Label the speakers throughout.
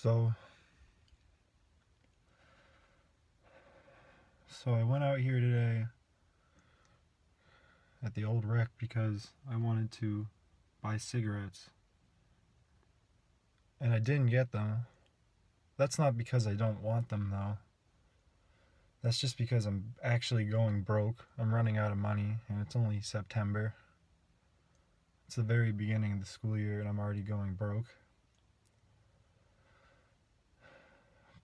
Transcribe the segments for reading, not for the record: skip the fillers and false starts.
Speaker 1: So I went out here today at the old rec because I wanted to buy cigarettes. And I didn't get them. That's not because I don't want them though. That's just because I'm actually going broke. I'm running out of money and it's only September. It's the very beginning of the school year and I'm already going broke.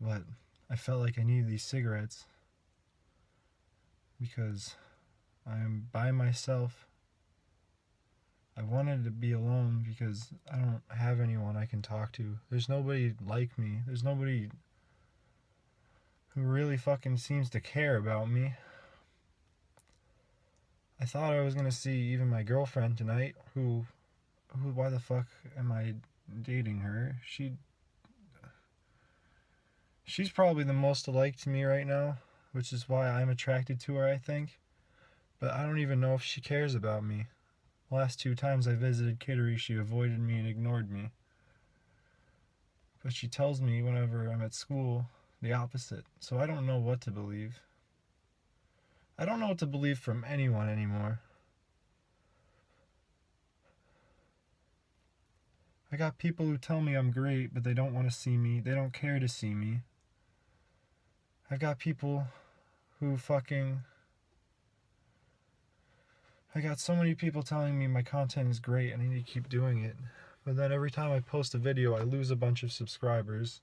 Speaker 1: But I felt like I needed these cigarettes because I am by myself. I wanted to be alone because I don't have anyone I can talk to. There's nobody like me. There's nobody who really fucking seems to care about me. I thought I was gonna see even my girlfriend tonight, who why the fuck am I dating her? She's probably the most alike to me right now, which is why I'm attracted to her, I think. But I don't even know if she cares about me. The last 2 times I visited Kittery, she avoided me and ignored me. But she tells me whenever I'm at school the opposite, so I don't know what to believe. I don't know what to believe from anyone anymore. I got people who tell me I'm great, but they don't want to see me. They don't care to see me. I've got people who I got so many people telling me my content is great and I need to keep doing it. But then every time I post a video, I lose a bunch of subscribers.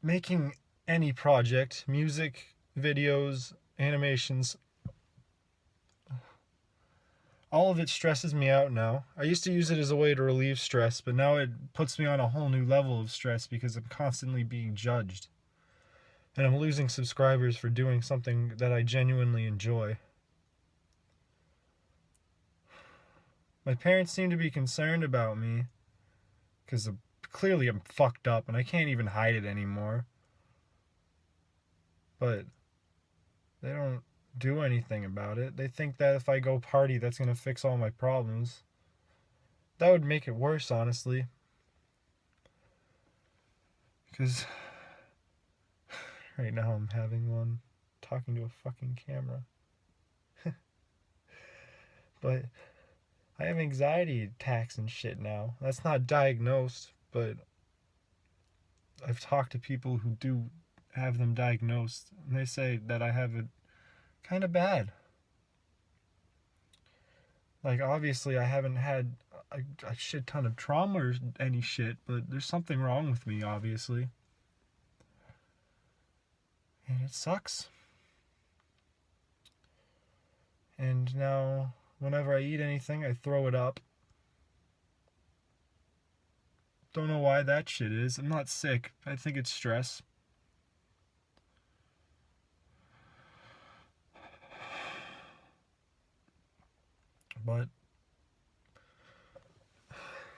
Speaker 1: Making any project, music, videos, animations, all of it stresses me out now. I used to use it as a way to relieve stress, but now it puts me on a whole new level of stress because I'm constantly being judged. And I'm losing subscribers for doing something that I genuinely enjoy. My parents seem to be concerned about me because clearly I'm fucked up and I can't even hide it anymore. But they don't do anything about it. They think that if I go party, that's going to fix all my problems. That would make it worse, honestly. Because right now I'm having one talking to a fucking camera. But I have anxiety attacks and shit now. That's not diagnosed, but I've talked to people who do have them diagnosed, and they say that I have it kind of bad. Like, obviously, I haven't had a shit ton of trauma or any shit, but there's something wrong with me, obviously. And it sucks. And now, whenever I eat anything, I throw it up. Don't know why that shit is. I'm not sick. I think it's stress. But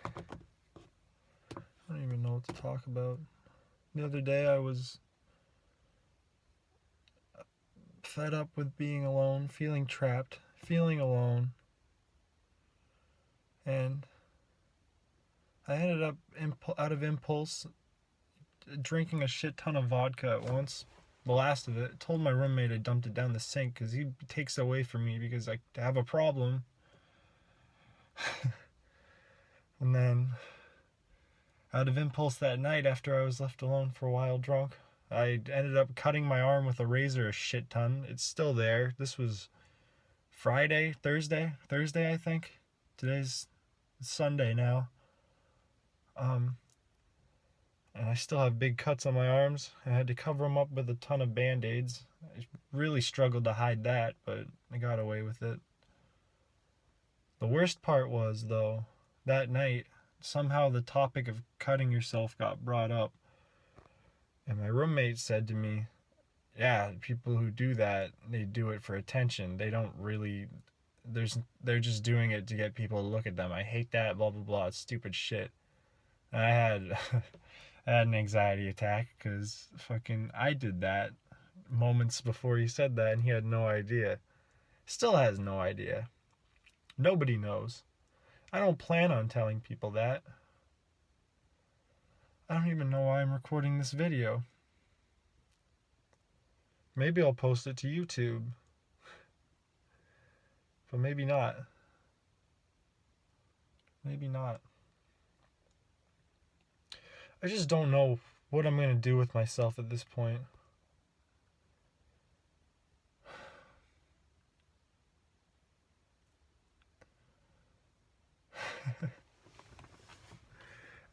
Speaker 1: I don't even know what to talk about. The other day I was fed up with being alone, feeling trapped, feeling alone. And I ended up, out of impulse, drinking a shit ton of vodka at once. The last of it. Told my roommate I dumped it down the sink because he takes it away from me because I have a problem. And then, out of impulse that night, after I was left alone for a while drunk, I ended up cutting my arm with a razor a shit ton. It's still there. This was Thursday I think. Today's Sunday now. And I still have big cuts on my arms. I had to cover them up with a ton of Band-Aids. I really struggled to hide that, but I got away with it. The worst part was, though, that night, somehow the topic of cutting yourself got brought up. And my roommate said to me, yeah, people who do that, they do it for attention. They don't really, they're just doing it to get people to look at them. I hate that, blah, blah, blah. It's stupid shit. And I had an anxiety attack because fucking I did that moments before he said that and he had no idea. Still has no idea. Nobody knows. I don't plan on telling people that. I don't even know why I'm recording this video. Maybe I'll post it to YouTube. But maybe not. Maybe not. I just don't know what I'm going to do with myself at this point.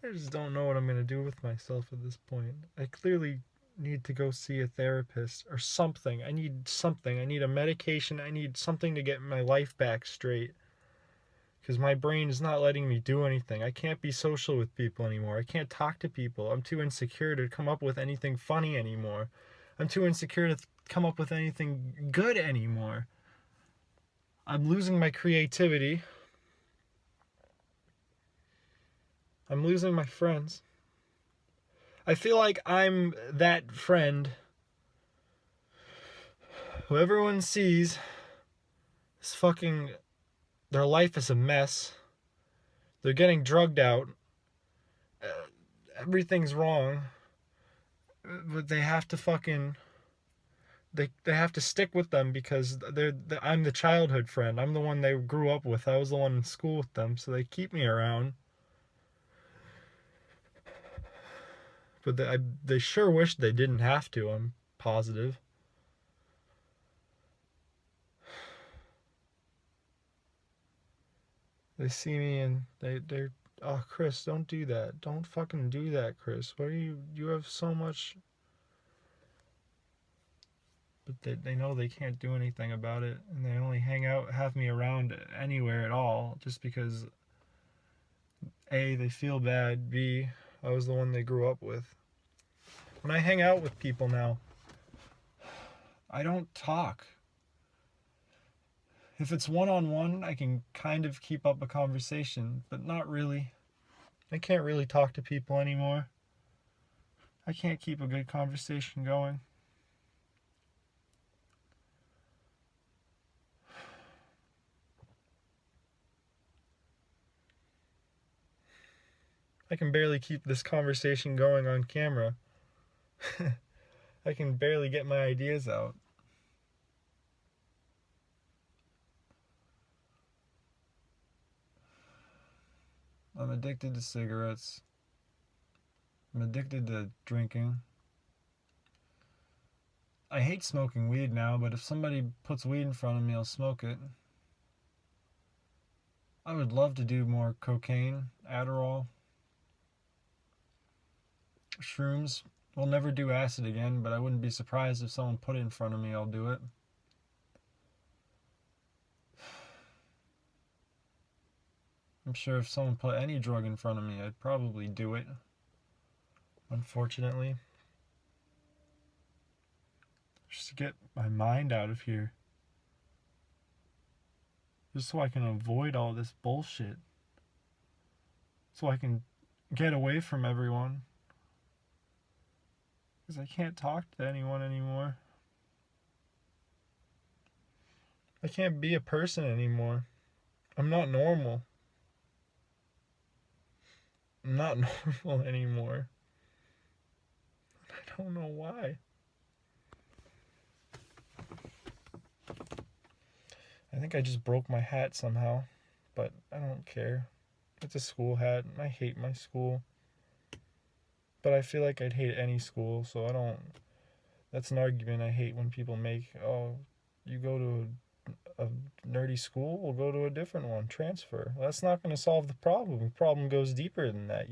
Speaker 1: I just don't know what I'm going to do with myself at this point. I clearly need to go see a therapist or something. I need something. I need a medication. I need something to get my life back straight. Because my brain is not letting me do anything. I can't be social with people anymore. I can't talk to people. I'm too insecure to come up with anything funny anymore. I'm too insecure to come up with anything good anymore. I'm losing my creativity. I'm losing my friends. I feel like I'm that friend who everyone sees is fucking, their life is a mess. They're getting drugged out. Everything's wrong. But they have to fucking, they have to stick with them because I'm the childhood friend. I'm the one they grew up with. I was the one in school with them, so they keep me around. But they sure wish they didn't have to, I'm positive. They see me and they're, oh, Chris, don't do that. Don't fucking do that, Chris. What are you have so much... But they know they can't do anything about it, and they only have me around anywhere at all, just because A, they feel bad, B, I was the one they grew up with. When I hang out with people now, I don't talk. If it's one-on-one, I can kind of keep up a conversation, but not really. I can't really talk to people anymore. I can't keep a good conversation going. I can barely keep this conversation going on camera. I can barely get my ideas out. I'm addicted to cigarettes. I'm addicted to drinking. I hate smoking weed now, but if somebody puts weed in front of me, I'll smoke it. I would love to do more cocaine, Adderall, shrooms. We'll never do acid again, but I wouldn't be surprised if someone put it in front of me, I'll do it. I'm sure if someone put any drug in front of me, I'd probably do it. Unfortunately. Just to get my mind out of here. Just so I can avoid all this bullshit. So I can get away from everyone. Because I can't talk to anyone anymore. I can't be a person anymore. I'm not normal. I'm not normal anymore. I don't know why. I think I just broke my hat somehow, but I don't care. It's a school hat, and I hate my school. But I feel like I'd hate any school, so I don't... That's an argument I hate when people make. Oh, you go to a nerdy school, we'll go to a different one. Transfer. Well, that's not going to solve the problem. The problem goes deeper than that.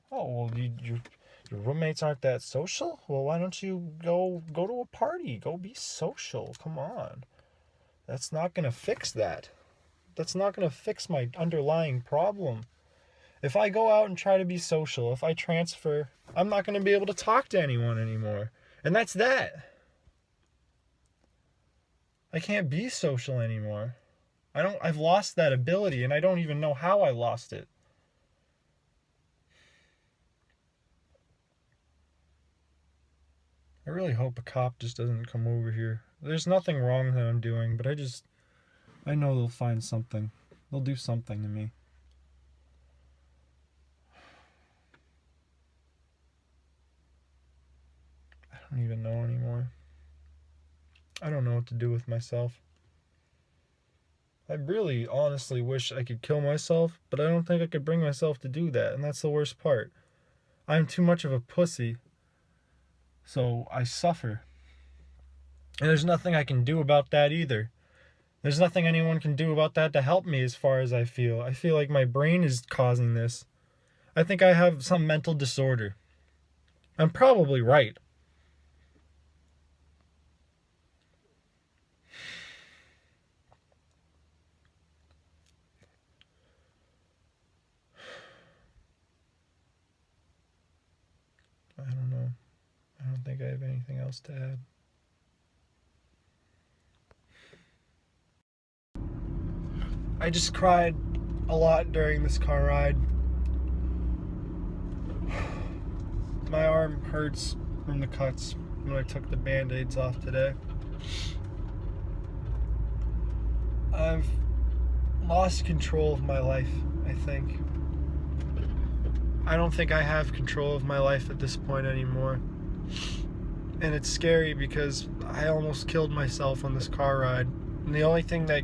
Speaker 1: Oh, well, your roommates aren't that social? Well, why don't you go to a party? Go be social. Come on. That's not going to fix that. That's not going to fix my underlying problem. If I go out and try to be social, if I transfer, I'm not going to be able to talk to anyone anymore. And that's that. I can't be social anymore. I've lost that ability, and I don't even know how I lost it. I really hope a cop just doesn't come over here. There's nothing wrong that I'm doing, but I know they'll find something. They'll do something to me. I don't even know anymore. I don't know what to do with myself. I really honestly wish I could kill myself, but I don't think I could bring myself to do that, and that's the worst part. I'm too much of a pussy, so I suffer. And there's nothing I can do about that either. There's nothing anyone can do about that to help me as far as I feel. I feel like my brain is causing this. I think I have some mental disorder. I'm probably right. I don't know. I don't think I have anything else to add. I just cried a lot during this car ride. My arm hurts from the cuts when I took the band-aids off today. I've lost control of my life, I think. I don't think I have control of my life at this point anymore. And it's scary because I almost killed myself on this car ride. And the only thing that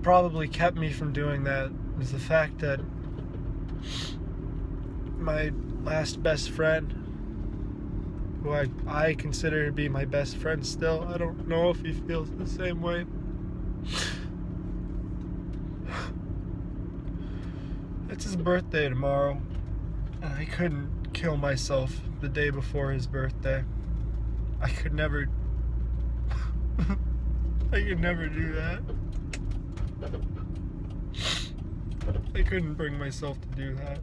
Speaker 1: probably kept me from doing that is the fact that my last best friend, who I consider to be my best friend still, I don't know if he feels the same way. It's his birthday tomorrow, and I couldn't kill myself the day before his birthday. I could never I could never do that. I couldn't bring myself to do that.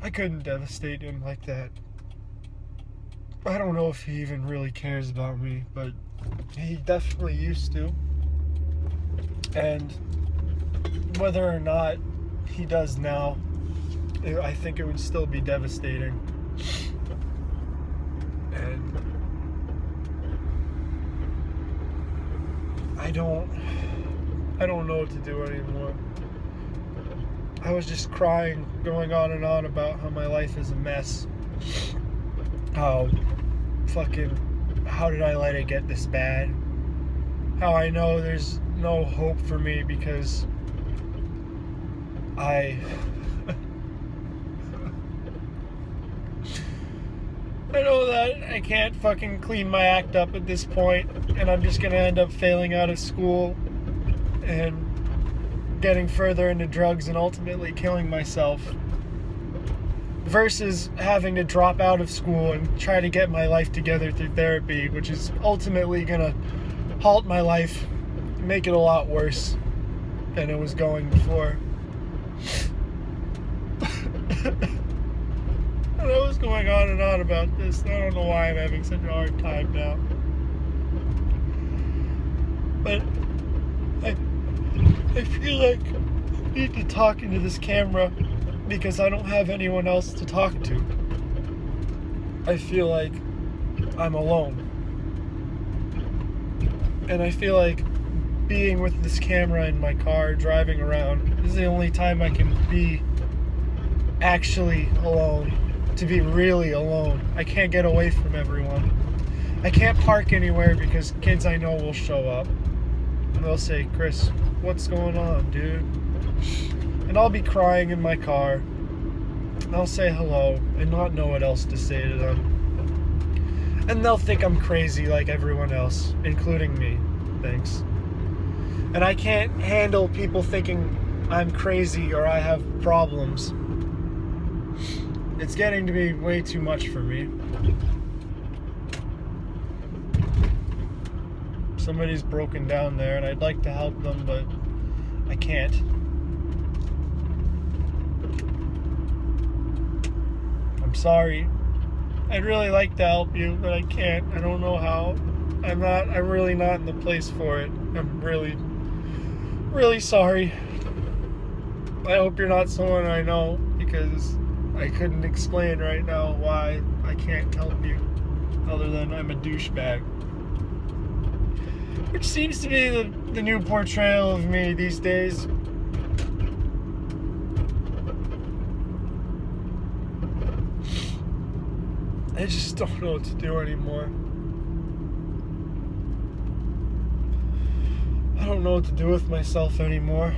Speaker 1: I couldn't devastate him like that. I don't know if he even really cares about me, but he definitely used to. And whether or not he does now, I think it would still be devastating. And I don't know what to do anymore. I was just crying, going on and on about how my life is a mess. How did I let it get this bad? How I know there's no hope for me because I know that I can't fucking clean my act up at this point, and I'm just gonna end up failing out of school and getting further into drugs and ultimately killing myself, versus having to drop out of school and try to get my life together through therapy, which is ultimately gonna halt my life, make it a lot worse than it was going before. I was going on and on about this. I don't know why I'm having such a hard time now. But I feel like I need to talk into this camera because I don't have anyone else to talk to. I feel like I'm alone. And I feel like being with this camera in my car, driving around, is the only time I can be actually alone. To be really alone. I can't get away from everyone. I can't park anywhere because kids I know will show up. And they'll say, "Chris, what's going on, dude?" And I'll be crying in my car. And I'll say hello and not know what else to say to them. And they'll think I'm crazy like everyone else, including me. Thanks. And I can't handle people thinking I'm crazy or I have problems. It's getting to be way too much for me. Somebody's broken down there and I'd like to help them, but I can't. I'm sorry. I'd really like to help you, but I can't. I don't know how. I'm really not in the place for it. I'm really, really sorry. I hope you're not someone I know, because I couldn't explain right now why I can't help you, other than I'm a douchebag. Which seems to be the new portrayal of me these days. I just don't know what to do anymore. I don't know what to do with myself anymore.